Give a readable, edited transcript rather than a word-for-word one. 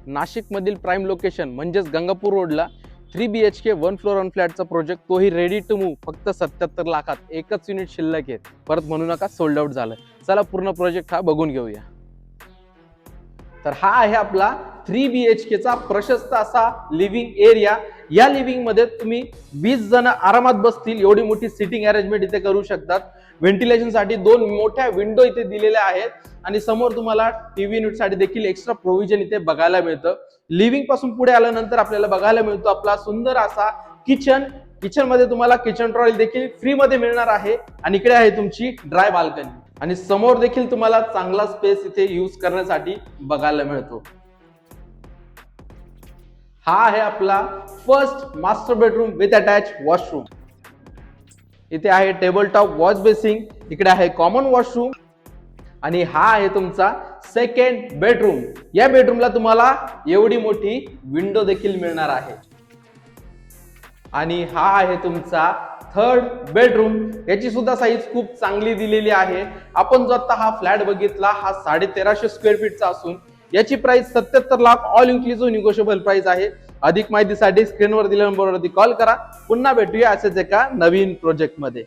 नाशिक मधील prime location म्हणजेच गंगापूर रोडला 3 BHK 1 फ्लोर 1 फ्लॅटचा प्रोजेक्ट, तोही रेडी टू मूव्ह, फक्त 77 लाखात. एकच युनिट शिल्लक आहे. परत म्हणू नका सोल्ड आउट झालं. चला पूर्ण प्रोजेक्ट हा बघून घेऊया. तर हा आहे आपला 3 BHK चा प्रशस्त असा लिव्हिंग एरिया. या लिव्हिंग मध्ये तुम्ही 20 जण आरामात बसतील एवढी मोठी सिटिंग अरेंजमेंट इथे करू शकतात. व्हेंटिलेशन साठी 2 मोठ्या विंडो इथे दिलेल्या आहेत आणि समोर तुम्हाला टीव्ही युनिट साठी देखील एक्स्ट्रा प्रोव्हिजन इथे बघायला मिळतं. लिव्हिंग पासून पुढे आल्यानंतर आपल्याला बघायला मिळतो आपला सुंदर असा किचन. किचन मध्ये तुम्हाला किचन ट्रॉली देखील फ्री मध्ये मिळणार आहे आणि इकडे आहे तुमची ड्राय बाल्कनी आणि समोर देखील तुम्हाला चांगला स्पेस इथे यूज करण्यासाठी बघायला मिळतो. हा आहे आपला first master bedroom with attach washroom. इथे आहे टेबल टॉप वॉश बेसिंग, इकडे आहे कॉमन वॉशरूम आणि हा आहे तुमचा सेकंड बेडरूम. या बेडरूमला तुम्हाला एवढी मोठी विंडो देखील मिळणार आहे आणि हा आहे तुमचा थर्ड बेडरूम. याची सुद्धा साईज खूप चांगली दिलेली आहे. आपण जो आता हा फ्लॅट बघितला हा 1350 स्क्वेअर फीटचा असून याची price 77 lakh all inclusive negotiable price आहे. अधिक माहितीसाठी स्क्रीनवर दिलेल्या नंबरवरती कॉल करा. पुन्हा भेटूया असेच एका नवीन प्रोजेक्ट मध्ये.